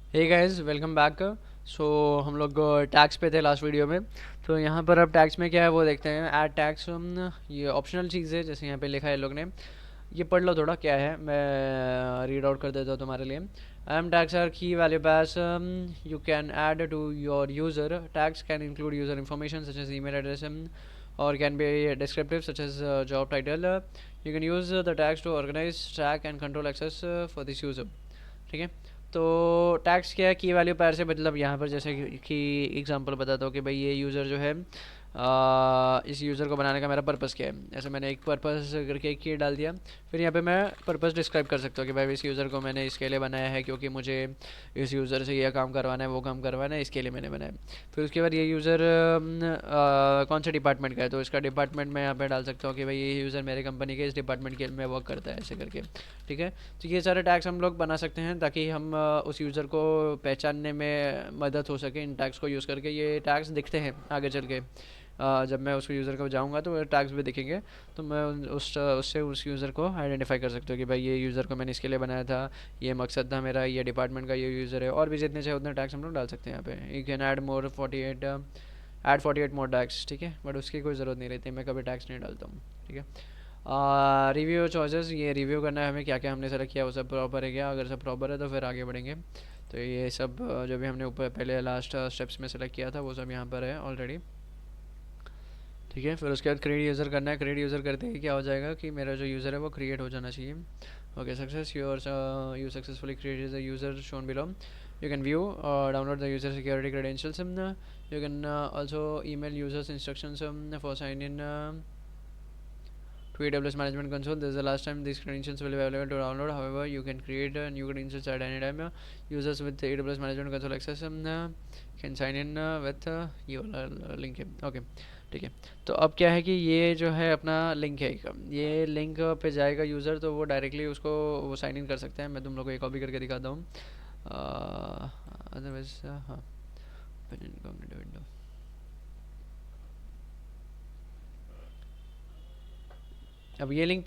हे guys, welcome back. So हम लोग tax पे थे लास्ट वीडियो में। तो यहाँ पर अब टैक्स में क्या है वो देखते हैं। ऐड टैक्स, ये ऑप्शनल चीज़ है, जैसे यहाँ पे लिखा है लोग ने। ये पढ़ लो थोड़ा क्या है, मैं रीड आउट कर देता हूँ तुम्हारे लिए। Um tags are key value pairs you can add to your user. Tags can include user information such as email address और can be descriptive such as job title. You can use the tags to organise track and control access for this user. ठीक है। तो tax क्या है, की value पैर से मतलब यहाँ पर जैसे कि एग्जांपल बताता हूँ कि भाई ये यूज़र जो है, इस यूज़र को बनाने का मेरा पर्पज़ क्या है। ऐसे मैंने एक पर्पज़ करके एक की डाल दिया। फिर यहाँ पे मैं पर्पज़ डिस्क्राइब कर सकता हूँ कि भाई इस यूज़र को मैंने इसके लिए बनाया है क्योंकि मुझे इस यूज़र से ये काम करवाना है, वो काम करवाना है, इसके लिए मैंने बनाया। फिर उसके बाद ये यूज़र कौन से डिपार्टमेंट का है, तो इसका डिपार्टमेंट मैं यहाँ पे डाल सकता हूँ कि भाई ये यूज़र मेरे कंपनी के इस डिपार्टमेंट के में वर्क करता है, ऐसे करके। ठीक है। तो ये सारे टैग्स हम लोग बना सकते हैं ताकि हम उस यूज़र को पहचानने में मदद हो सके। इन टैग्स को यूज़ करके ये टैग्स दिखते हैं आगे चल के। जब मैं उस यूज़र को जाऊँगा तो टैग्स भी दिखेंगे। तो मैं उससे उस यूज़र को आइडेंटिफाई कर सकता हूँ कि भाई ये यूज़र को मैंने इसके लिए बनाया था, ये मकसद था मेरा, ये डिपार्टमेंट का ये यूज़र है। और भी जितने चाहे उतने टैग्स हम लोग डाल सकते हैं यहाँ पे। You can add more 48, add 48 more tags. ठीक है, बट उसकी कोई ज़रूरत नहीं रहती, मैं कभी टैग्स नहीं डालता हूँ। ठीक है। रिव्यू चॉइसेस, ये रिव्यू करना है हमें, क्या क्या हमने सेलेक्ट किया वो सब प्रॉपर है क्या। अगर सब प्रॉपर है तो फिर आगे बढ़ेंगे। तो ये सब जो भी हमने ऊपर पहले लास्ट स्टेप्स में सेलेक्ट किया था वो सब यहाँ पर है ऑलरेडी। ठीक है। फिर उसके बाद क्रिएट यूज़र करना है। क्रिएट यूज़र करते ही क्या हो जाएगा कि मेरा जो यूज़र है वो क्रिएट हो जाना चाहिए। Okay, success your you successfully created the user shown below. You can view or download the user security credentials. You can also email users instructions for sign in to AWS Management Console. This is the last time these credentials will be available to download. However, you can create new credentials at any time. Users with AWS Management Console access can sign in with ये वाला link है। Okay, ठीक है। तो अब क्या है कि ये जो है अपना लिंक है, ये लिंक पे जाएगा यूज़र, तो वो डायरेक्टली उसको वो साइन इन कर सकते हैं। मैं तुम लोग को एक कॉपी करके दिखाता हूँ। अदरवाइज हाँ, विंडो। अब ये लिंक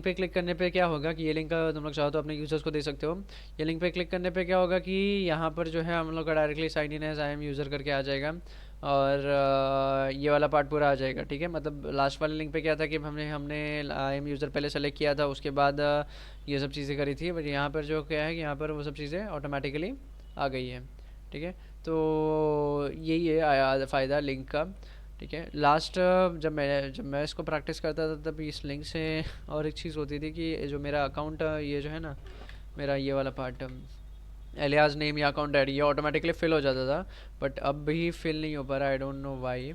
पे क्लिक करने पे क्या होगा कि ये लिंक तुम लोग चाहो तो अपने यूज़र्स को दे सकते हो। ये लिंक पे क्लिक करने पे क्या होगा कि यहाँ पर जो है हम लोग का directly sign in as IAM user करके आ जाएगा। और ये वाला पार्ट पूरा आ जाएगा। ठीक है। मतलब लास्ट वाले लिंक पे क्या था कि हमने हमने आई एम यूज़र पहले सेलेक्ट किया था, उसके बाद ये सब चीज़ें करी थी। बट यहाँ पर जो क्या है कि यहाँ पर वो सब चीज़ें ऑटोमेटिकली आ गई है। ठीक है। तो यही है आया फ़ायदा लिंक का। ठीक है। लास्ट जब मैं इसको प्रैक्टिस करता था तब इस लिंक से और एक चीज़ होती थी कि जो मेरा अकाउंट ये जो है ना, मेरा ये वाला पार्ट एलियास नेम या अकाउंट ऐड, ये ऑटोमेटिकली फिल हो जाता था। बट अब भी फिल नहीं हो पा रहा, आई डोंट नो वाई।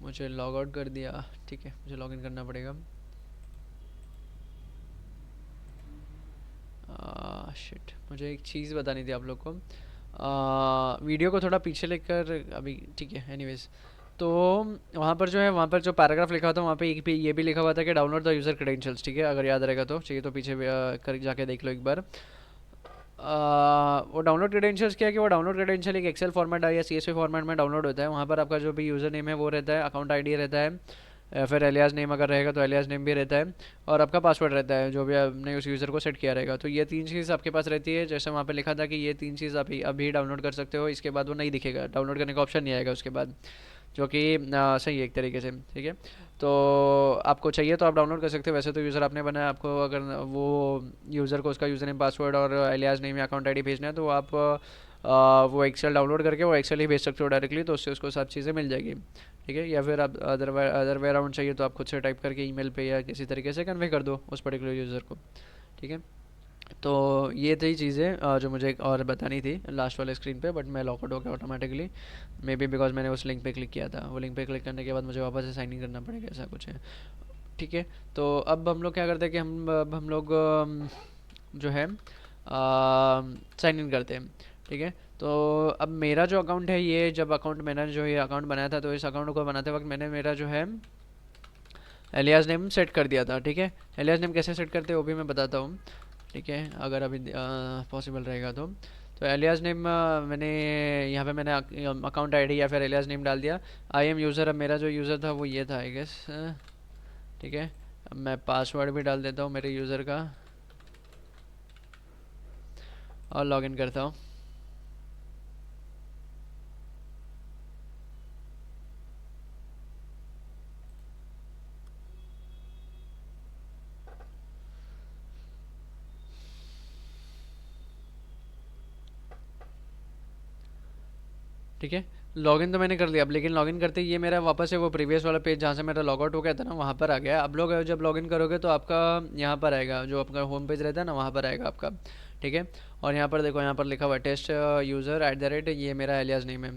मुझे लॉग आउट कर दिया। ठीक है, मुझे लॉग इन करना पड़ेगा। शिट, मुझे एक चीज़ बतानी थी आप लोग को। वीडियो को थोड़ा पीछे लेकर अभी। ठीक है, एनीवेज। तो वहाँ पर जो है, वहाँ पर जो पैराग्राफ लिखा था वहाँ पे एक भी ये भी लिखा हुआ था कि डाउनलोड द यूज़र क्रेडेंशियल्स। ठीक है, अगर याद रहेगा तो चाहिए तो पीछे भी, कर जाके देख लो एक बार। वो डाउनलोड क्रेडेंशियल्स क्या है कि वो डाउनलोड क्रेडेंशियल एक एक्सेल फॉर्मेट या CSV फॉर्मेट में डाउनलोड होता है। वहाँ पर आपका जो भी यूज़र नेम है वो रहता है, अकाउंट आईडी रहता है, फिर एलियास नेम अगर रहेगा तो एलियास नेम भी रहता है, और आपका पासवर्ड रहता है जो भी आपने उस यूज़र को सेट किया रहेगा। तो ये तीन चीज़ आपके पास रहती है। जैसे वहाँ पे लिखा था कि ये तीन चीज़ आप अभी डाउनलोड कर सकते हो, इसके बाद वो नहीं दिखेगा, डाउनलोड करने का ऑप्शन नहीं आएगा उसके बाद, जो कि सही है एक तरीके से। ठीक है। तो आपको चाहिए तो आप डाउनलोड कर सकते हो। वैसे तो यूज़र आपने बनाया, आपको अगर वो यूज़र को उसका यूज़र नेम पासवर्ड और एलियास नेम या अकाउंट आईडी भेजना है तो आप वो एक्सेल डाउनलोड करके वो एक्सेल ही भेज सकते हो डायरेक्टली, तो उससे उसको सब चीज़ें मिल जाएगी। ठीक है। या फिर आप अदर वे अराउंड चाहिए तो आप खुद से टाइप करके ईमेल पे या किसी तरीके से कन्वे कर दो उस पर्टिकुलर यूज़र को। ठीक है। तो ये थी चीज़ें जो मुझे एक और बतानी थी लास्ट वाले स्क्रीन पे, बट मैं लॉकआउट हो गया ऑटोमेटिकली। मे बी बिकॉज मैंने उस लिंक पे क्लिक किया था। वो लिंक पे क्लिक करने के बाद मुझे वापस से साइन इन करना पड़ेगा, ऐसा कुछ है। ठीक है। तो अब हम लोग क्या करते हैं कि हम लोग जो है साइन इन करते हैं। ठीक है। तो अब मेरा जो अकाउंट है, ये जब अकाउंट मैंने जो ये अकाउंट बनाया था, तो इस अकाउंट को बनाते वक्त मैंने मेरा जो है एलियास नेम सेट कर दिया था। ठीक है। एलियास नेम कैसे सेट करते हैं वो भी मैं बताता हूँ। ठीक है, अगर अभी पॉसिबल रहेगा तो। तो एलियास नेम मैंने यहाँ पे मैंने अकाउंट आईडी या फिर एलियास नेम डाल दिया। आई एम यूज़र, अब मेरा जो यूज़र था वो ये था आई गेस। ठीक है, अब मैं पासवर्ड भी डाल देता हूँ मेरे यूज़र का और लॉगिन करता हूँ। ठीक है, लॉगिन तो मैंने कर लिया। अब लेकिन लॉगिन करते ही ये मेरा वापस से वो प्रीवियस वाला पेज जहाँ से मेरा लॉगआउट हो गया था ना, वहाँ पर आ गया। अब लोग जब लॉगिन करोगे तो आपका यहाँ पर आएगा, जो आपका होम पेज रहता है ना, वहाँ पर आएगा आपका। ठीक है, और यहाँ पर देखो, यहाँ पर लिखा हुआ है टेस्ट यूज़र @ ये मेरा एलियास नेम है।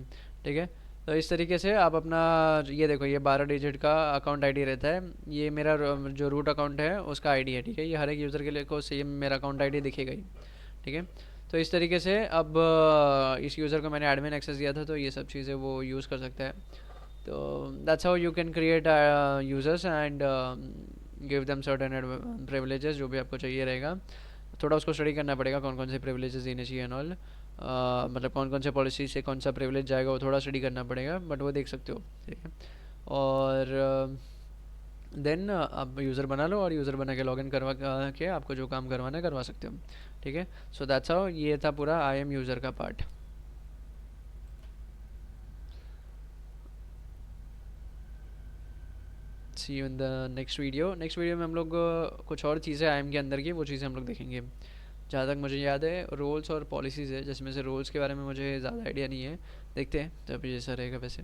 ठीक है, तो इस तरीके से आप अपना, ये देखो ये 12 डिजिट का अकाउंट आईडी रहता है। ये मेरा जो रूट अकाउंट है उसका आईडी है। ठीक है, ये हर एक यूज़र के लिए को सेम मेरा अकाउंट आईडी दिखेगा ही। ठीक है, तो इस तरीके से अब इस यूज़र को मैंने एडमिन एक्सेस दिया था, तो ये सब चीज़ें वो यूज़ कर सकता है। तो that's how you can create users and give them certain privileges, जो भी आपको चाहिए रहेगा। थोड़ा उसको स्टडी करना पड़ेगा कौन कौन से प्रिविलेजेस देने चाहिए एंड ऑल, मतलब कौन कौन से पॉलिसी से कौन सा प्रिविलेज जाएगा, वो थोड़ा स्टडी करना पड़ेगा, बट वो देख सकते हो। ठीक है, और देन आप यूज़र बना लो और यूज़र बना के लॉगिन करवा के आपको जो काम करवाना है करवा सकते हो। ठीक है, सो दैट्स हाउ, ये था पूरा आई एम यूज़र का part. See you in the next video. Next video में हम लोग कुछ और चीज़ें आई एम के अंदर की, वो चीज़ें हम लोग देखेंगे। जहाँ तक मुझे याद है रोल्स और पॉलिसीज़ है, जिसमें से रोल्स के बारे में मुझे ज़्यादा आइडिया नहीं है, देखते हैं तब जैसा रहेगा वैसे।